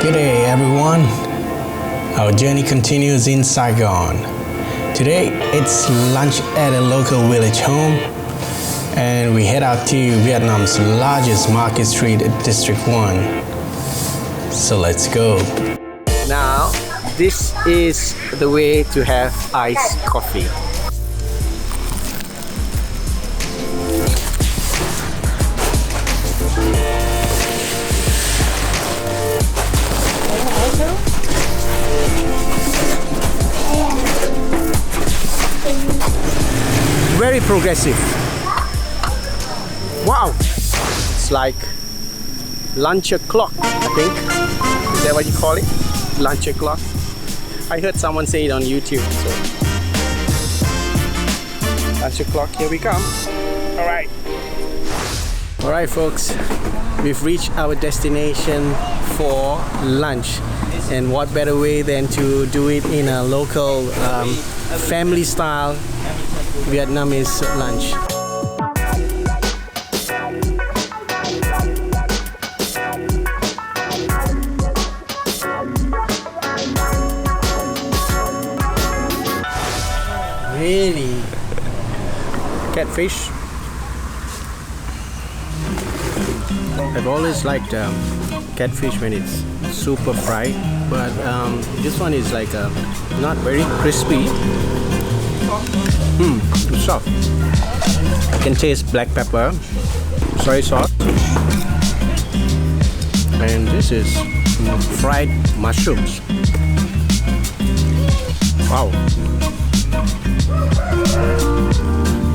Good day, everyone. Our journey continues in Saigon. Today, it's lunch at a local village home, and we head out to Vietnam's largest market street at District 1. So let's go. Now, this is the way to have iced coffee. Very progressive. Wow, it's like lunch o'clock, I think. Is that what you call it? Lunch o'clock? I heard someone say it on YouTube. So lunch o'clock, here we come. All right, folks, we've reached our destination for lunch, and what better way than to do it in a local family style Vietnamese lunch. Really? Catfish? I've always liked catfish when it's super fried, but this one is like not very crispy. It's soft. I can taste black pepper, soy sauce, and this is fried mushrooms. Wow.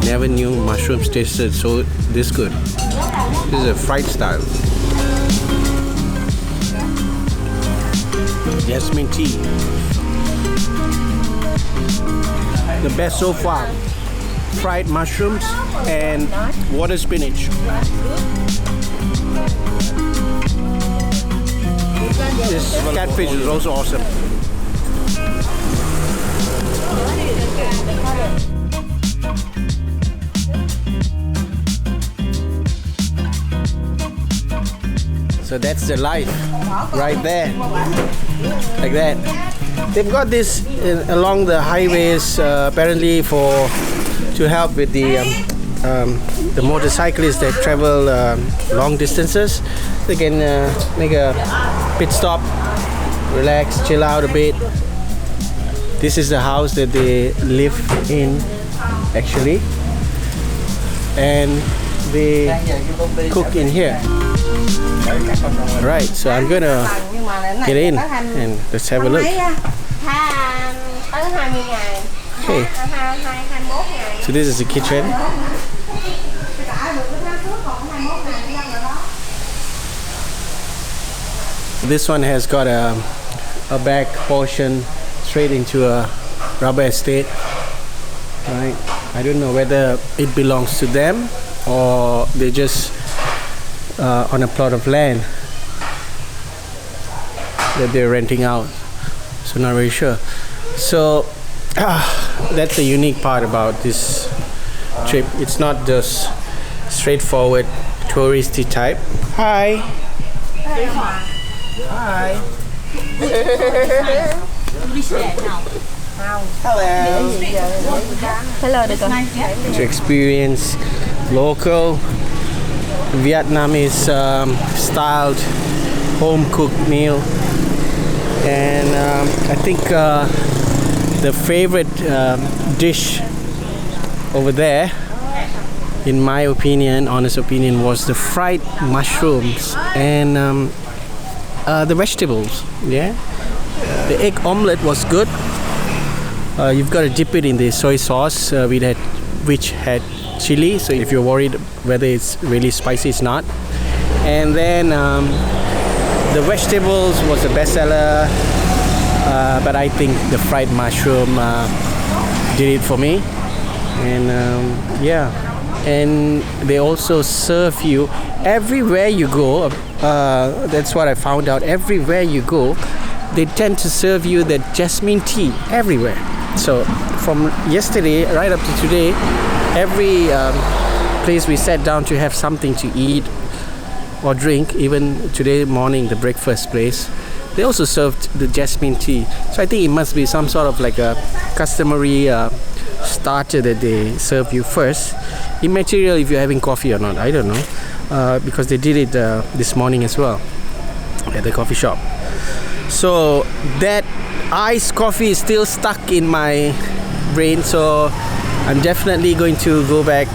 Never knew mushrooms tasted so this good. This is a fried style. Jasmine tea. The best so far. Fried mushrooms and water spinach. This catfish is also awesome. So that's the life right there, like that. They've got this along the highways apparently to help with the motorcyclists that travel long distances. They can make a pit stop, relax, chill out a bit. This is the house that they live in actually, and they cook in here. Right, so I'm gonna get in and let's have a look. Okay, so this is the kitchen. This one has got a back portion straight into a rubber estate. Right, I don't know whether it belongs to them or they just on a plot of land that they're renting out, so not very sure. So that's the unique part about this trip. It's not just straightforward touristy type. Hi. Hi. Hello. To experience local Vietnamese styled home cooked meal, and I think the favorite dish over there, in my opinion, honest opinion, was the fried mushrooms and the vegetables. Yeah, the egg omelette was good. You've got to dip it in the soy sauce which had chili, so if you're worried whether it's really spicy, it's not. And then the vegetables was a bestseller, but I think the fried mushroom did it for me. And yeah, and they also serve you everywhere you go. That's what I found out. Everywhere you go, they tend to serve you the jasmine tea everywhere. So from yesterday right up to today, every place we sat down to have something to eat or drink, even today morning, the breakfast place, they also served the jasmine tea. So I think it must be some sort of like a customary starter that they serve you first. Immaterial if you're having coffee or not, I don't know, because they did it this morning as well at the coffee shop. So that iced coffee is still stuck in my brain, so I'm definitely going to go back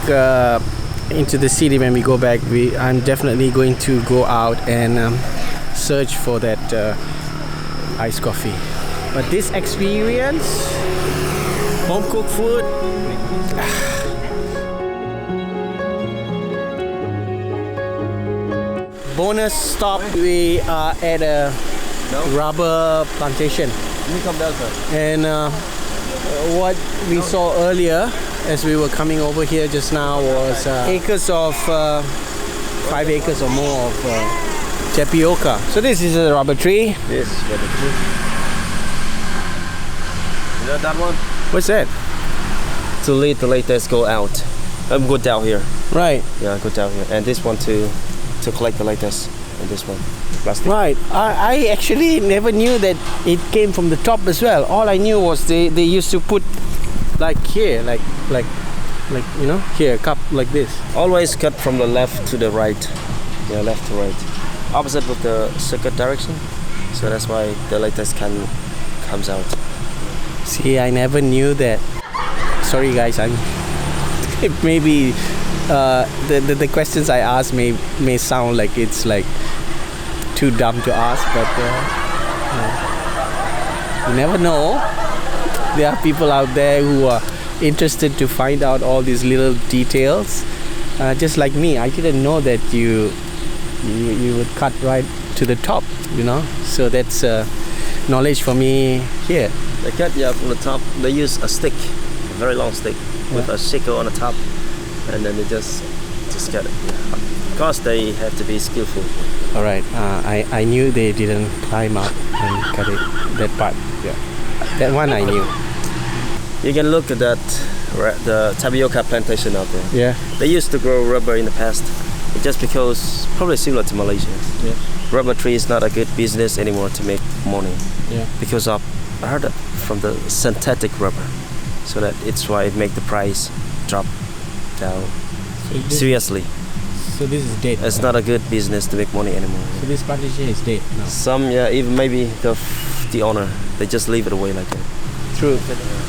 into the city. When we go back, I'm definitely going to go out and search for that iced coffee. But this experience, home cooked food, bonus stop, we are at a rubber plantation. And what we saw earlier as we were coming over here just now was acres of 5 acres or more of tapioca. So this is a rubber tree. Yes, rubber tree. You know that one? What's that? To lead the latest go out. Go down here. Right. Yeah, go down here. And this one to collect the latest. And this one, plastic. Right. I actually never knew that it came from the top as well. All I knew was they used to put like here, like you know, here, a cup like this. Always cut from the left to the right. Yeah, left to right. Opposite with the circuit direction. So that's why the latest comes out. See, I never knew that. Sorry guys, maybe the questions I ask may sound like it's like too dumb to ask, but you never know. There are people out there who are interested to find out all these little details, just like me. I didn't know that you would cut right to the top, you know, so that's knowledge for me here. They cut from the top. They use a stick, a very long stick, with a shaker on the top, and then they just cut it. Of course, they have to be skillful. All right. I knew they didn't climb up and cut it. That part. Yeah. That one I knew. You can look at that, the tapioca plantation out there. Yeah. They used to grow rubber in the past. It's just because, probably similar to Malaysia. Yeah. Rubber tree is not a good business anymore to make money. Yeah. Because I heard that from the synthetic rubber, so that it's why it make the price drop down. Seriously. So this is dead. It's not a good business to make money anymore. So this plantation is dead now. Some, yeah, even maybe the owner, they just leave it away like that. True.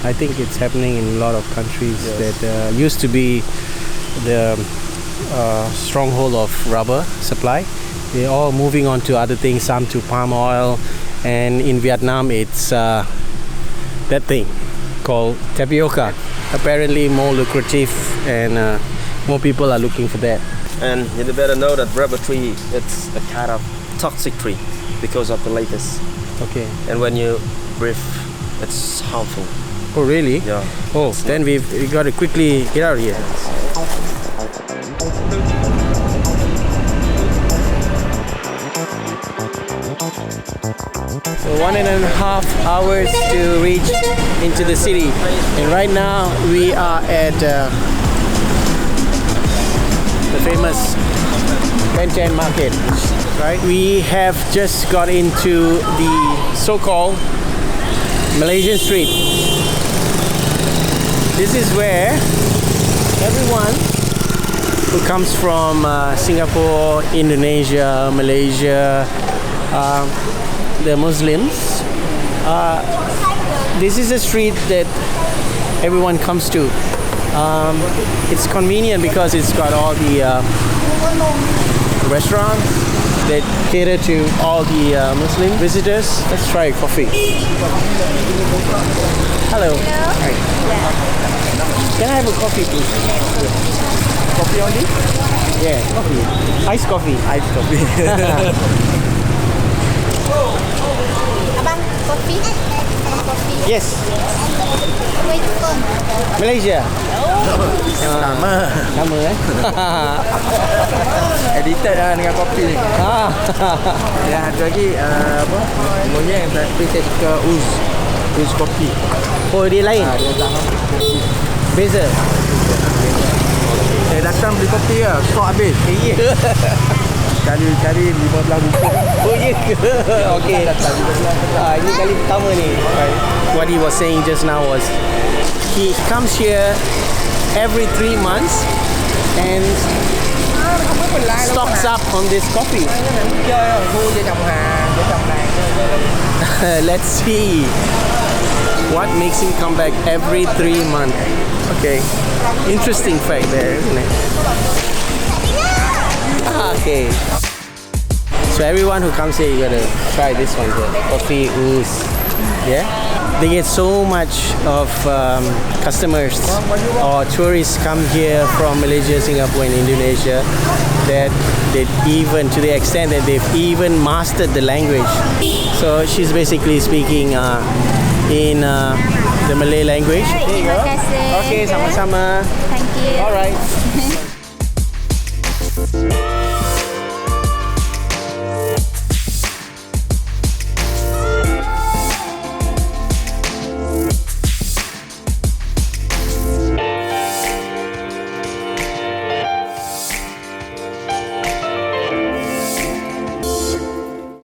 I think it's happening in a lot of countries that used to be the stronghold of rubber supply. They're all moving on to other things, some to palm oil, and in Vietnam it's that thing called tapioca. Apparently more lucrative, and more people are looking for that. And you better know that rubber tree, it's a kind of toxic tree because of the latest. Okay. And when you breathe, it's harmful. Oh really? Yeah. Oh, then we got to quickly get out of here. So 1.5 hours to reach into the city, and right now we are at the famous Plantation market. Right, we have just got into the so-called Malaysian street. This is where everyone who comes from Singapore, Indonesia, Malaysia, the Muslims, this is a street that everyone comes to. It's convenient because it's got all the restaurants that cater to all the Muslim visitors. Let's try coffee. Hello. Hi. Can I have a coffee, please? Coffee only? Yeah, coffee. Iced coffee. Iced coffee. Abang, kopi? Abang kopi. Yes. Where you from? Malaysia. Sama Edited lah dengan kopi ni. Yang ada lagi apa? Monyet tapi saya suka uz kopi. Oh, dia lain? Dia tak kopi. Beza? Saya datang beli kopi lah, stok habis. Ya. Cari RM15. Oh, ya ke? Okay. Ini kali pertama ni. What he was saying just now was he comes here every 3 months and stocks up on this coffee. Let's see what makes him come back every 3 months. Okay, interesting fact there, isn't it? Okay. So everyone who comes here, you gotta try this one here, coffee ooze. Yeah, they get so much of customers or tourists come here from Malaysia, Singapore, and Indonesia that they even, to the extent that they've even mastered the language. So she's basically speaking in the Malay language. Terima kasih. Okay, sama-sama. Thank you. All right.